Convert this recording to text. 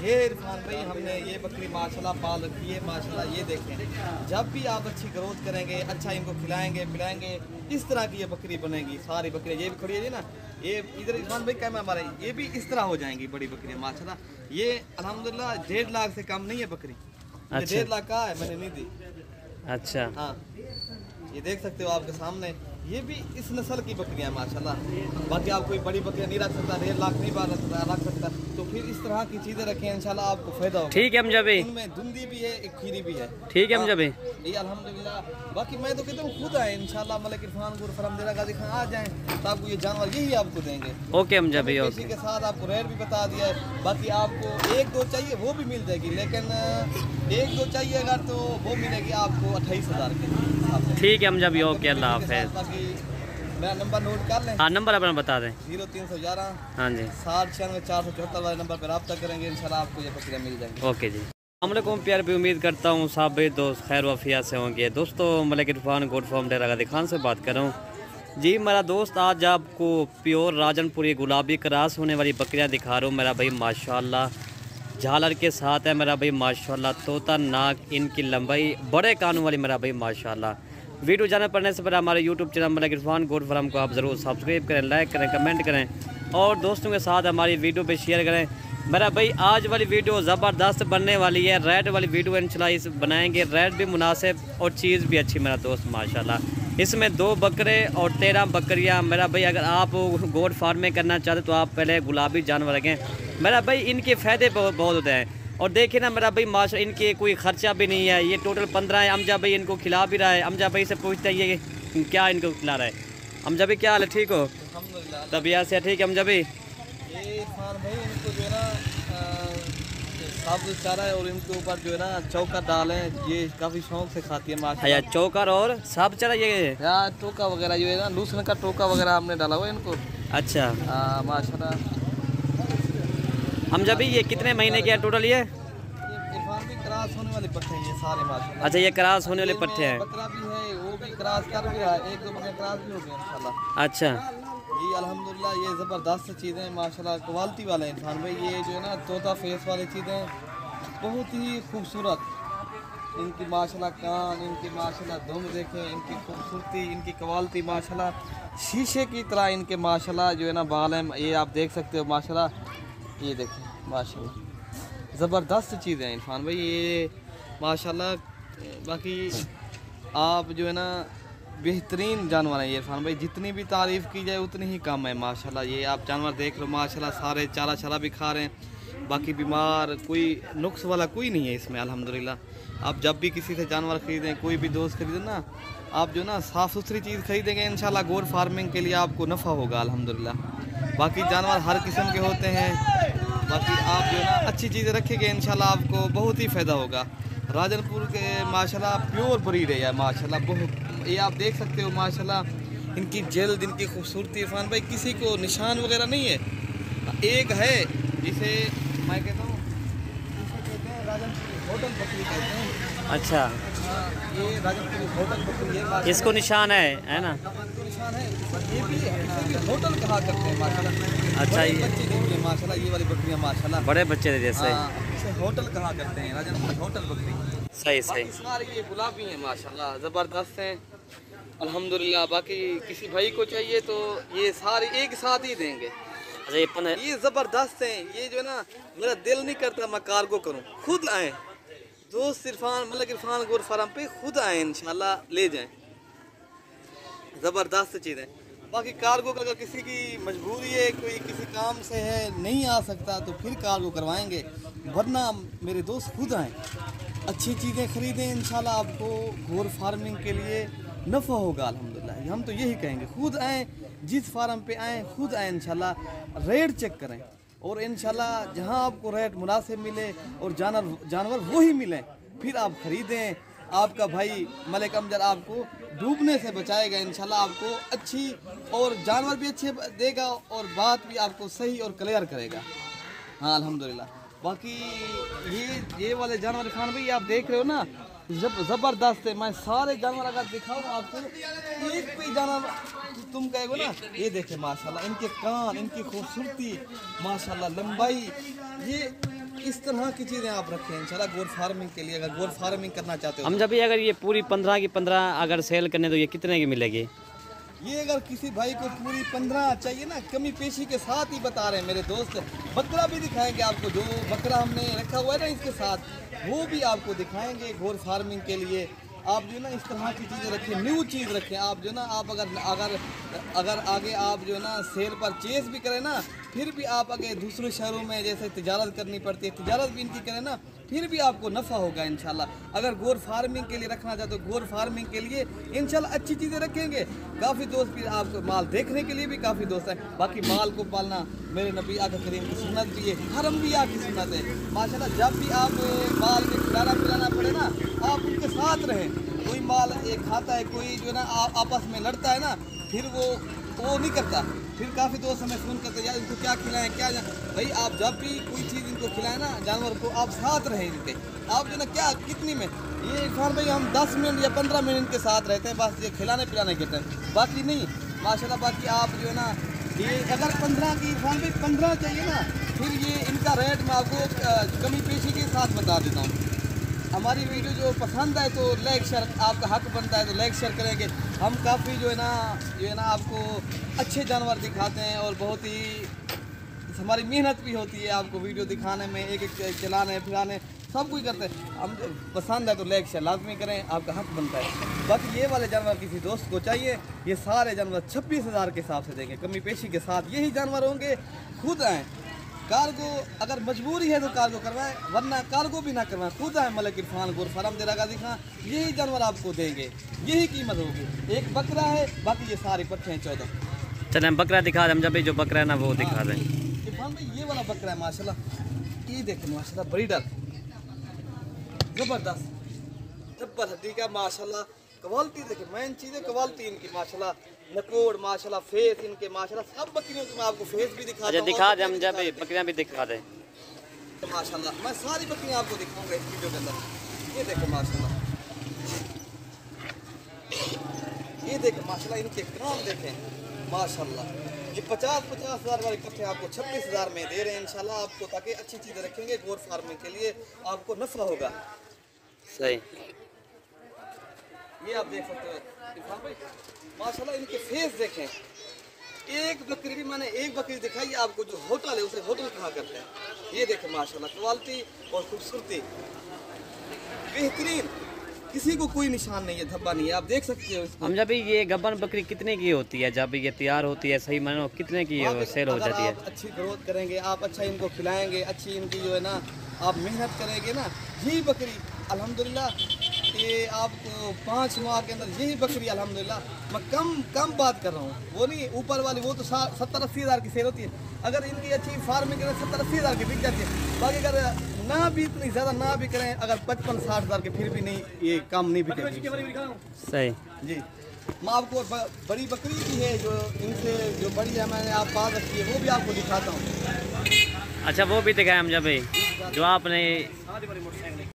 ये इरफान भाई हमने ये बकरी माशाल्लाह पाल रखी है माशाल्लाह। ये देखें, जब भी आप अच्छी ग्रोथ करेंगे, अच्छा इनको खिलाएंगे पिलाएंगे, इस तरह की ये बकरी बनेगी। सारी बकरियाँ ये भी खड़ी है ना, ये इधर इरफान भाई कैमरा हमारे, ये भी इस तरह हो जाएंगी बड़ी बकरियाँ माशाल्लाह। ये अल्हम्दुलिल्लाह 1.5 लाख से कम नहीं है बकरी। अच्छा। 1.5 लाख का है, मैंने नहीं दी। अच्छा हाँ, ये देख सकते हो आपके सामने, ये भी इस नस्ल की बकरियां माशाल्लाह। बाकी आप कोई बड़ी बकरियां नहीं रख सकता, 1.5 लाख नहीं रख सकता, तो फिर इस तरह की चीजें रखें इंशाल्लाह आपको फायदा होगा। ठीक है अमजबी, इनमें धुंधी भी है, एक खीरी भी है। ठीक है अमजबी, ये अल्हम्दुलिल्लाह। बाकी मैं तो कहता हूँ खुद आए इंशाल्लाह, मलिक इरफान गुर फरमदेरा गाजी खान आ जाएं तो आपको ये जानवर यही आपको देंगे। ओके अमजबी, इसी के साथ आपको रेट भी बता दिया है। बाकी आपको 1-2 चाहिए वो भी मिल जाएगी, लेकिन 1-2 चाहिए अगर तो वो मिलेगी आपको 28,000 के। ठीक है अमजबी, ओके अल्लाह हाफिज़। मेरा नंबर नोट कर लें। हाँ नंबर अपना बता दें। 0311 हाँ जी 6096 वाले नंबर पर रब्ता करेंगे, इंशाल्लाह आपको ये बकरियाँ मिल जाएंगी। ओके जी। अस्सलामुअलैकुम प्यार भी, उम्मीद करता हूँ सब दोस्त खैर वफिया से होंगे। दोस्तों मलिक इरफान गोट फार्म डेरा गाजी खान से बात कर रहा हूँ जी। मेरा दोस्त आज आपको प्योर राजनपुरी गुलाबी क्रास होने वाली बकरियाँ दिखा रहा हूँ। मेरा भाई माशाल्लाह झालर के साथ है मेरा भाई माशाल्लाह, तोता नाक, इनकी लंबाई बड़े कानों वाली मेरा भाई माशाल्लाह। वीडियो जाने पड़ने से पहले हमारे YouTube channel Malik Irfan goat farm को आप ज़रूर सब्सक्राइब करें, लाइक करें, कमेंट करें और दोस्तों के साथ हमारी वीडियो पे शेयर करें। मेरा भाई आज वाली वीडियो ज़बरदस्त बनने वाली है, रेट वाली वीडियो इंशाल्लाह बनाएंगे, रेट भी मुनासिब और चीज़ भी अच्छी मेरा दोस्त माशाल्लाह। इसमें 2 बकरे और 13 बकरियाँ। मेरा भाई अगर आप गोट फार्मिंग करना चाहते तो आप पहले गुलाबी जानवर रखें मेरा भाई, इनके फ़ायदे बहुत होते हैं। और देखिए ना मेरा भाई माशा, इनके कोई ख़र्चा भी नहीं है, ये टोटल 15 है। अमजा भाई इनको खिला भी रहा है। अमजा भाई से पूछते हैं ये क्या इनको खिला रहा है। अमजा भाई क्या हाल है, ठीक हो? तबीयत से ठीक है अमजा भाई? ये इरफान भाई इनको जो है ना सब चारा है और इनके ऊपर जो है ना चौका डालें, ये काफ़ी शौक से खाती है माशा। चौकर और सब चारा ये यार टोका वगैरह जो है ना, लूसन का टोका वगैरह हमने डाला हुआ इनको। अच्छा माशाल्लाह। अमजा भाई ये कितने महीने के हैं टोटल? ये इरफान भी क्रॉस होने वाले पट्टे हैं ये सारे माशाल्लाह। अच्छा ये क्रॉस होने वाले पट्टे हैं। बकरा भी है, वो भी क्रॉस कर भी रहा है, 1-2 बकरे क्रॉस भी हो गए इंशाल्लाह। अच्छा ये अल्हम्दुलिल्लाह ये ज़बरदस्त चीज़ें माशाल्लाह, क्वालिटी वाले इरफान भाई। ये जो है ना तोता फेस वाली चीज़ें बहुत ही खूबसूरत, इनकी माशाल्लाह कान, इनकी माशाल्लाह दुम देखें, इनकी खूबसूरती, इनकी क्वालिटी माशाल्लाह शीशे की तरह इनके माशाल्लाह जो है ना बाल हैं, ये आप देख सकते हो माशाल्लाह। ये देखें माशाल्लाह ज़बरदस्त चीज़ें हैं इरफान भाई ये माशाल्लाह। बाकी आप जो है ना बेहतरीन जानवर हैं ये इरफान भाई, जितनी भी तारीफ़ की जाए उतनी ही कम है माशाल्लाह। ये आप जानवर देख लो माशाल्लाह, सारे चारा छला भी खा रहे हैं, बाकी बीमार कोई नुक्स वाला कोई नहीं है इसमें अल्हम्दुलिल्लाह। आप जब भी किसी से जानवर ख़रीदें, कोई भी दोस्त ख़रीदें ना, आप जो ना साफ़ सुथरी चीज़ ख़रीदेंगे इंशाल्लाह गोट फार्मिंग के लिए आपको नफ़ा होगा अल्हम्दुलिल्लाह। बाकी जानवर हर किस्म के होते हैं, बाकी आप जो है ना अच्छी चीज़ें रखेंगे इंशाल्लाह आपको बहुत ही फ़ायदा होगा। राजनपुर के माशाल्लाह प्योर ब्रीड है यार माशाल्लाह, बहुत ये आप देख सकते हो माशाल्लाह। इनकी जल्द, इनकी खूबसूरती इरफान भाई किसी को निशान वगैरह नहीं है। एक है जिसे मैं कहता हूँ, जिसे कहते हैं राजनपुरी होटल बकरी कहते हैं। अच्छा ये राजनपुरी होटल बकरी है, इसको निशान है ना? निशान है, ये भी होटल कहा करते हैं माशाल्लाह। अच्छा ये बच्चे देंगे माशाल्लाह, ये वाली बकरियाँ माशाल्लाह बड़े बच्चे जैसे इसे होटल कहा करते हैं, राजनपुरी होटल बकरी। सही सही। सारी ये गुलाबी है माशाल्लाह, ज़बरदस्त हैं अल्हम्दुलिल्लाह। बाकी किसी भाई को चाहिए तो ये सारी एक साथ ही देंगे। अच्छा ये ज़बरदस्त हैं, ये जो है ना मेरा दिल नहीं करता मैं कार्गो करूँ, खुद आए दोस्त इरफान मलिक इरफान गोट फार्म पे खुद आए इंशाल्लाह ले जाएं, ज़बरदस्त चीज़ें। बाकी कार्गो का अगर किसी की मजबूरी है, कोई किसी काम से है नहीं आ सकता तो फिर कार्गो करवाएंगे, वरना मेरे दोस्त खुद आएँ, अच्छी चीज़ें ख़रीदें इंशाल्लाह आपको गोट फार्मिंग के लिए नफ़ा होगा अल्हम्दुलिल्लाह। हम तो यही कहेंगे खुद आएँ, जिस फार्म पे आएँ खुद आएँ इंशाल्लाह, रेट चेक करें और इंशाल्लाह जहां आपको रेट मुनासिब मिले और जानवर वही मिले फिर आप ख़रीदें। आपका भाई मलिक अमजद आपको डूबने से बचाएगा इंशाल्लाह, आपको अच्छी और जानवर भी अच्छे देगा और बात भी आपको सही और क्लियर करेगा। हाँ अल्हम्दुलिल्लाह। बाकी ये वाले जानवर खान भाई आप देख रहे हो ना, जबरदस्त है। मैं सारे जानवर अगर दिखाऊं आपको, एक भी जानवर तुम कहोगे ना, ये देखे माशाल्लाह इनके कान, इनकी खूबसूरती माशाल्लाह, लंबाई, ये इस तरह की चीज़ें आप रखें इंशाल्लाह गोट फार्मिंग के लिए। अगर गोट फार्मिंग करना चाहते हो हम जब भी अगर ये पूरी 15 की 15 अगर सेल करने तो ये कितने की मिलेगी? ये अगर किसी भाई को पूरी 15 चाहिए ना, कमी पेशी के साथ ही बता रहे हैं मेरे दोस्त। बकरा भी दिखाएंगे आपको, जो बकरा हमने रखा हुआ है ना इसके साथ, वो भी आपको दिखाएंगे गोट फार्मिंग के लिए। आप जो ना इस तरह की चीज़ें रखें, न्यू चीज़ रखें। आप जो ना आप अगर आगे आप जो ना सेल परचेज भी करें ना, फिर भी आप अगर दूसरे शहरों में जैसे तिजारत करनी पड़ती है, तिजारत भी इनकी करें ना, फिर भी आपको नफ़ा होगा इंशाल्लाह। अगर गोट फार्मिंग के लिए रखना चाहते हो, गोट फार्मिंग के लिए इंशाल्लाह अच्छी चीज़ें रखेंगे। काफ़ी दोस्त भी आपको माल देखने के लिए भी काफ़ी दोस्त हैं। बाकी माल को पालना मेरे नबी आका करीम की सुन्नत भी है, हर अम्बिया की सुन्नत है माशाल्लाह। जब भी आप माल के खिलाना पिलाना पड़े ना, आप उनके साथ रहें। कोई माल एक खाता है, कोई जो है ना आपस में लड़ता है ना, फिर वो नहीं करता। फिर काफ़ी दोस्त हमें फ़ोन करते हैं यार इनको क्या खिलाएं क्या भाई आप जब भी कोई चीज़ इनको खिलाएं ना, जानवर को, आप साथ रहें इनके। आप जो ना क्या कितनी में ये इरफान भाई हम 10 मिनट या 15 मिनट इनके साथ रहते हैं बस, ये खिलाने पिलाने के टाइम, बाकी नहीं माशाल्लाह। बाकी आप जो है ना ये अगर 15 की इरफान भाई 15 चाहिए ना, फिर ये इनका रेट मैं आपको कमी पेशी के साथ बता देता हूँ। हमारी वीडियो जो पसंद आए तो लाइक शेयर, आपका हक बनता है तो लाइक शेयर करेंगे। हम काफ़ी जो है ना आपको अच्छे जानवर दिखाते हैं, और बहुत ही हमारी मेहनत भी होती है आपको वीडियो दिखाने में, एक एक चलाने फिराने सब कुछ करते हैं हम। पसंद है तो लाइक शेयर लाजमी करें, आपका हक बनता है। बाकी ये वाले जानवर किसी दोस्त को चाहिए, ये सारे जानवर 26,000 के हिसाब से देंगे, कमी पेशी के साथ। यही जानवर होंगे, खुद आएँ। कार्गो अगर मजबूरी है तो कार्गो करवाएं, वरना कार्गो भी ना करवाएं, खुद आए मलिक इरफान गोट फार्म दे रहा दिखा, यही जानवर आपको देंगे, यही कीमत होगी। एक बकरा है, बाकी ये सारे पट्टे हैं 14। चले हम बकरा दिखा दें, जब भी जो बकरा है ना वो दिखा दें। इरफान भाई ये वाला बकरा है माशाल्लाह, ये देखें माशाल्लाह, ब्रीडर जबरदस्त जब्बर हड्डी का माशाल्लाह। क्वालिटी देखें, मेन चीज़ है क्वालिटी इनकी माशाल्लाह, नकोड़ माशाल्लाह, फेस इनके माशाल्लाह। सब बकरियों के मैं आपको फेस भी दिखा दूं। दिखा दे, हम जब बकरियां भी दिखा दे माशाल्लाह। मैं सारी बकरियां आपको दिखाऊंगा इस वीडियो के अंदर। ये देखो माशाल्लाह, ये देखें माशाल्लाह, इनके काम देखें माशाल्लाह। ये 50,000 वाले पट्टे आपको 26,000 में दे रहे हैं इंशाल्लाह आपको, ताकि अच्छी चीज़ें रखेंगे गोट फार्मिंग के लिए, आपको नफा होगा। सही, ये आप देख सकते हो इरफान भाई माशाल्लाह, इनके फेस देखें। एक बकरी भी मैंने एक बकरी दिखाई आपको, जो होटल है उसे होटल कहा करते हैं। ये देखें माशाल्लाह, क्वालिटी और खूबसूरती बेहतरीन, किसी को कोई निशान नहीं है, धब्बा नहीं है, आप देख सकते हो इसको। हम जब ये गब्बन बकरी कितने की होती है, जब ये तैयार होती है सही मानो कितने की सेल हो जाती है? आप अच्छी ग्रोथ करेंगे, आप अच्छा इनको खिलाएंगे, अच्छी इनकी जो है ना आप मेहनत करेंगे ना, यही बकरी अल्हम्दुलिल्लाह ये आपको 5 माह के अंदर, यही बकरी अल्हम्दुलिल्लाह, मैं कम बात कर रहा हूँ, वो नहीं ऊपर वाली, वो तो 70-80 हज़ार की सेल होती है। अगर इनकी अच्छी फार्मिंग करें 70-80 हज़ार की बिक जाती है। बाकी अगर ना भी इतनी ज़्यादा ना भी करें, अगर 55-60 हज़ार के, फिर भी नहीं, ये काम नहीं बिकेगी। सही जी, मैं आपको बड़ी बकरी भी है जो इनसे जो बड़ी है, मैंने आप पाल रखी है, वो भी आपको दिखाता हूँ। अच्छा वो भी दिखाएं हम जब जो आपने